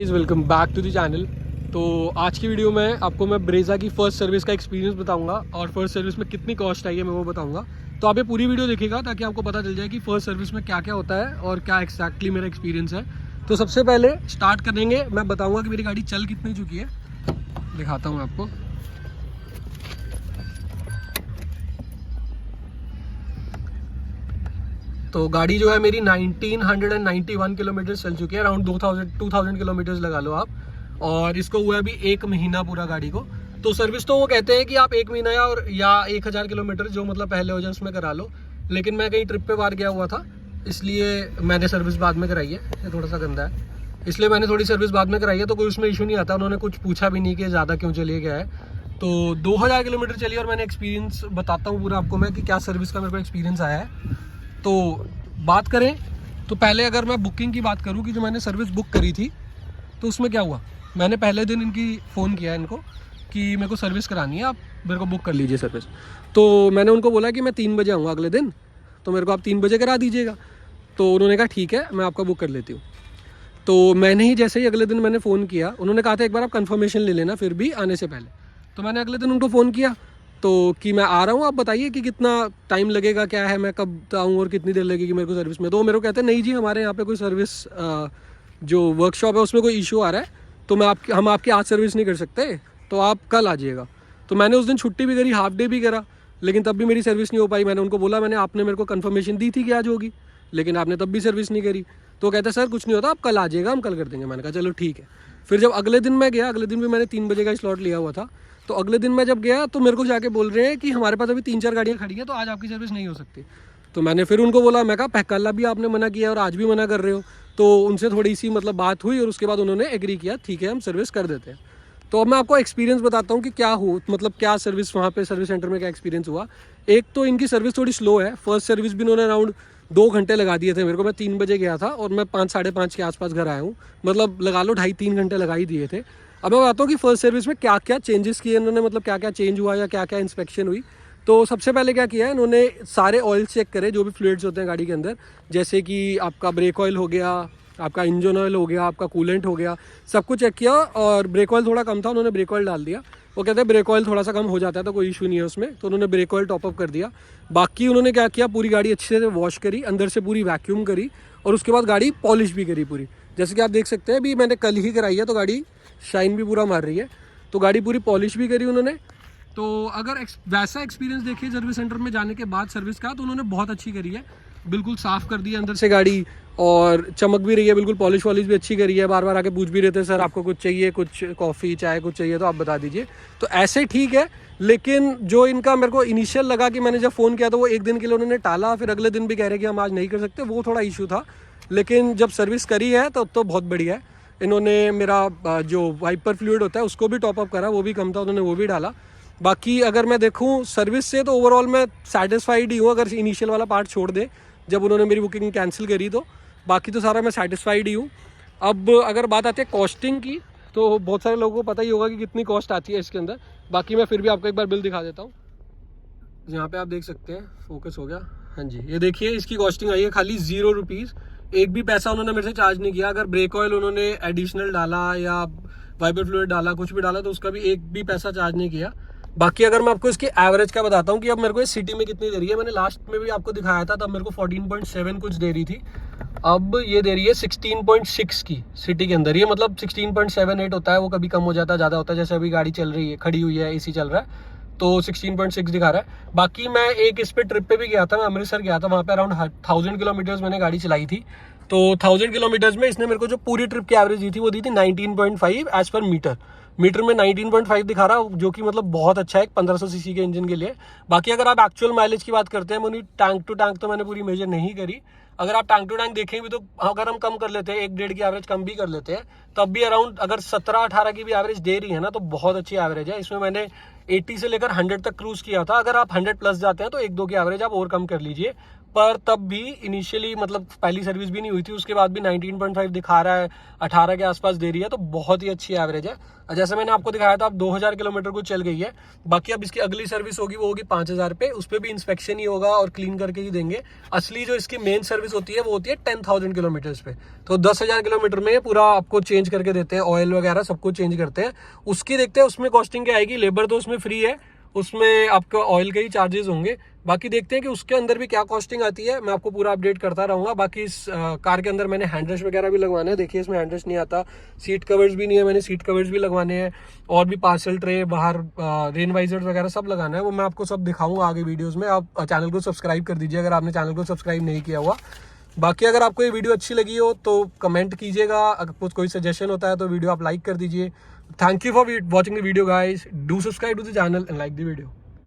Welcome back to the channel. तो आज की वीडियो में आपको मैं ब्रेजा की फ़र्स्ट सर्विस का एक्सपीरियंस बताऊंगा और फर्स्ट सर्विस में कितनी कॉस्ट आई है मैं वो बताऊंगा। तो आप ये पूरी वीडियो देखिएगा ताकि आपको पता चल जाए कि फ़र्स्ट सर्विस में क्या क्या होता है और क्या एक्जैक्टली मेरा एक्सपीरियंस है। तो सबसे पहले स्टार्ट करेंगे, मैं बताऊँगा कि मेरी गाड़ी चल कितनी चुकी है, दिखाता हूँ आपको। तो गाड़ी जो है मेरी 1991 किलोमीटर चल चुकी है, अराउंड 2000 किलोमीटर्स लगा लो आप। और इसको हुआ अभी 1 महीना पूरा गाड़ी को। तो सर्विस तो वो कहते हैं कि आप 1 महीना या 1000 किलोमीटर जो मतलब पहले हो जाए उसमें करा लो, लेकिन मैं कहीं ट्रिप पे बाहर गया हुआ था इसलिए मैंने सर्विस बाद में कराई है। ये थोड़ा सा गंदा है इसलिए मैंने थोड़ी सर्विस बाद में कराई है, तो कोई उसमें इशू नहीं आता। उन्होंने कुछ पूछा भी नहीं कि ज़्यादा क्यों चलिए गया है। तो 2000 किलोमीटर चली और मैंने एक्सपीरियंस बताता हूँ पूरा आपको मैं कि क्या सर्विस का मेरे को एक्सपीरियंस आया है। तो बात करें तो पहले अगर मैं बुकिंग की बात करूं कि जो मैंने सर्विस बुक करी थी तो उसमें क्या हुआ, मैंने पहले दिन इनकी फ़ोन किया इनको कि मेरे को सर्विस करानी है, आप मेरे को बुक कर लीजिए सर्विस। तो मैंने उनको बोला कि मैं 3 बजे आऊँगा अगले दिन, तो मेरे को आप 3 बजे करा दीजिएगा। तो उन्होंने कहा ठीक है मैं आपका बुक कर लेती हूँ। तो मैंने ही जैसे ही अगले दिन मैंने फ़ोन किया, उन्होंने कहा था एक बार आप कन्फर्मेशन ले लेना फिर भी आने से पहले। तो मैंने अगले दिन उनको फ़ोन किया तो कि मैं आ रहा हूँ, आप बताइए कि कितना टाइम लगेगा, क्या है, मैं कब आऊँ और कितनी देर लगेगी मेरे को सर्विस में। तो वो मेरे को कहते हैं नहीं जी हमारे यहाँ पे कोई सर्विस जो वर्कशॉप है उसमें कोई इशू आ रहा है, तो हम आपकी आज सर्विस नहीं कर सकते, तो आप कल आ जाइएगा। तो मैंने उस दिन छुट्टी भी करी, हाफ डे भी करा, लेकिन तब भी मेरी सर्विस नहीं हो पाई। मैंने उनको बोला आपने मेरे को कन्फर्मेशन दी थी कि आज होगी, लेकिन आपने तब भी सर्विस नहीं करी। तो कहते सर कुछ नहीं होता, आप कल आ जाइएगा, हम कल कर देंगे। मैंने कहा चलो ठीक है। फिर जब अगले दिन मैं गया, अगले दिन भी मैंने 3 बजे का स्लॉट लिया हुआ था। तो अगले दिन मैं जब गया तो मेरे को जाके बोल रहे हैं कि हमारे पास अभी 3-4 गाड़ियाँ खड़ी हैं, तो आज आपकी सर्विस नहीं हो सकती। तो मैंने फिर उनको बोला, मैं कहा कल भी आपने मना किया और आज भी मना कर रहे हो। तो उनसे थोड़ी सी मतलब बात हुई और उसके बाद उन्होंने एग्री किया ठीक है हम सर्विस कर देते हैं। तो अब मैं आपको एक्सपीरियंस बताता हूँ कि क्या हो, मतलब क्या सर्विस वहाँ पे सर्विस सेंटर में क्या एक्सपीरियंस हुआ। एक तो इनकी सर्विस थोड़ी स्लो है। फर्स्ट सर्विस भी इन्होंने अराउंड 2 घंटे लगा दिए थे मेरे को। मैं 3 बजे गया था और मैं 5 साढ़े 5 के आसपास घर आया हूँ, मतलब लगा लो 2.5-3 घंटे लगा ही दिए थे। अब मैं बताता हूँ कि फर्स्ट सर्विस में क्या क्या चेंजेस किए इन्होंने, मतलब क्या क्या चेंज हुआ या क्या क्या इंस्पेक्शन हुई। तो सबसे पहले क्या किया है इन्होंने, सारे ऑयल चेक करे जो भी फ्लूइड्स होते हैं गाड़ी के अंदर, जैसे कि आपका ब्रेक ऑयल हो गया, आपका इंजन ऑयल हो गया, आपका कूलेंट हो गया, सब कुछ चेक किया। और ब्रेक ऑयल थोड़ा कम था, उन्होंने ब्रेक ऑयल डाल दिया। वो कहते हैं ब्रेक ऑयल थोड़ा सा कम हो जाता है तो कोई इशू नहीं है उसमें, तो उन्होंने ब्रेक ऑयल टॉपअप कर दिया। बाकी उन्होंने क्या किया, पूरी गाड़ी अच्छे से वॉश करी, अंदर से पूरी वैक्यूम करी और उसके बाद गाड़ी पॉलिश भी करी पूरी। जैसे कि आप देख सकते हैं अभी मैंने कल ही कराई है तो गाड़ी शाइन भी पूरा मार रही है। तो गाड़ी पूरी पॉलिश भी करी उन्होंने। तो अगर वैसा एक्सपीरियंस देखिए सर्विस सेंटर में जाने के बाद सर्विस का, तो उन्होंने बहुत अच्छी करी है, बिल्कुल साफ़ कर दी है अंदर से गाड़ी और चमक भी रही है, बिल्कुल पॉलिश वॉलिश भी अच्छी करी है। बार बार आके पूछ भी रहते हैं सर आपको कुछ चाहिए, कुछ कॉफ़ी चाय कुछ चाहिए तो आप बता दीजिए। तो ऐसे ठीक है, लेकिन जो इनका मेरे को इनिशियल लगा कि मैंने जब फ़ोन किया तो वो 1 दिन के लिए उन्होंने टाला, फिर अगले दिन भी कह रहे कि हम आज नहीं कर सकते, वो थोड़ा इशू था। लेकिन जब सर्विस करी है तो बहुत बढ़िया है। इन्होंने मेरा जो वाइपर फ्लूइड होता है उसको भी टॉपअप करा, वो भी कम था, उन्होंने वो भी डाला। बाकी अगर मैं देखूं सर्विस से तो ओवरऑल मैं सेटिस्फाइड ही हूँ, अगर इनिशियल वाला पार्ट छोड़ दे जब उन्होंने मेरी बुकिंग कैंसिल करी तो। बाकी तो सारा मैं सेटिस्फाइड ही हूँ। अब अगर बात आती है कॉस्टिंग की, तो बहुत सारे लोगों को पता ही होगा कि कितनी कॉस्ट आती है इसके अंदर। बाकी मैं फिर भी आपको एक बार बिल दिखा देता हूँ। यहाँ पे आप देख सकते हैं, फोकस हो गया, हाँ जी, ये देखिए इसकी कॉस्टिंग आई है खाली 0 रुपीज़। एक भी पैसा उन्होंने मेरे से चार्ज नहीं किया। अगर ब्रेक ऑयल उन्होंने एडिशनल डाला या वाइपर फ्लूइड डाला, कुछ भी डाला, तो उसका भी एक भी पैसा चार्ज नहीं किया। बाकी अगर मैं आपको इसकी एवरेज का बताता हूँ कि अब मेरे को इस सिटी में कितनी दे रही है, मैंने लास्ट में भी आपको दिखाया था, तब मेरे को 14.7 कुछ दे रही थी, अब ये दे रही है 16.6 की सिटी के अंदर। ये मतलब 16.78 होता है, वो कभी कम हो जाता है ज़्यादा होता है। जैसे अभी गाड़ी चल रही है, खड़ी हुई है, एसी चल रहा है, तो 16.6 दिखा रहा है। बाकी मैं एक इस पे ट्रिप पे भी गया था, मैं अमृतसर गया था, वहाँ पे अराउंड 1000 किलोमीटर्स मैंने गाड़ी चलाई थी। तो 1000 किलोमीटर्स में इसने मेरे को जो पूरी ट्रिप की एवरेज दी थी वो दी थी 19.5 एज पर मीटर। मीटर में 19.5 दिखा रहा, जो कि मतलब बहुत अच्छा है 1500 सीसी के इंजन के लिए। बाकी अगर आप एक्चुअल माइलेज की बात करते हैं, मैंने टैंक टू टैंक तो मैंने पूरी मेजर नहीं करी। अगर आप टैंक टू टैंक देखें भी तो अगर हम कम कर लेते हैं, 1-1.5 की एवरेज कम भी कर लेते हैं, तब भी अराउंड अगर 17-18 की भी एवरेज दे रही है ना, तो बहुत अच्छी एवरेज है। इसमें मैंने 80 से लेकर 100 तक क्रूज किया था। अगर आप 100 प्लस जाते हैं तो 1-2 की एवरेज आप और कम कर लीजिए, पर तब भी इनिशियली मतलब पहली सर्विस भी नहीं हुई थी, उसके बाद भी 19.5 दिखा रहा है, 18 के आसपास दे रही है, तो बहुत ही अच्छी एवरेज है। जैसे मैंने आपको दिखाया था, अब 2000 किलोमीटर को चल गई है। बाकी अब इसकी अगली सर्विस होगी वो होगी 5000 पे, उस पर भी इंस्पेक्शन ही होगा और क्लीन करके ही देंगे। असली जो इसकी मेन सर्विस होती है वो होती है 10,000 किलोमीटर्स पे, तो 10,000 किलोमीटर में पूरा आपको चेंज करके देते हैं, ऑयल वगैरह सब कुछ चेंज करते हैं। उसकी देखते हैं उसमें कॉस्टिंग क्या आएगी। लेबर तो उसमें फ्री है, उसमें आपको ऑयल के ही चार्जेस होंगे। बाकी देखते हैं कि उसके अंदर भी क्या कॉस्टिंग आती है, मैं आपको पूरा अपडेट करता रहूँगा। बाकी इस कार के अंदर मैंने हैंडरेस्ट वगैरह भी लगवाने हैं, देखिए इसमें हैंडरेस्ट नहीं आता, सीट कवर्स भी नहीं है, मैंने सीट कवर्स भी लगवाने हैं, और भी पार्सल ट्रे, बाहर रेन वाइजर्स वगैरह सब लगाना है, वो मैं आपको सब दिखाऊंगा आगे वीडियोज़ में। आप चैनल को सब्सक्राइब कर दीजिए अगर आपने चैनल को सब्सक्राइब नहीं किया हुआ। बाकी अगर आपको ये वीडियो अच्छी लगी हो तो कमेंट कीजिएगा, अगर कोई सजेशन होता है तो वीडियो आप लाइक कर दीजिए। Thank you for watching the video guys, do subscribe to the channel and like the video.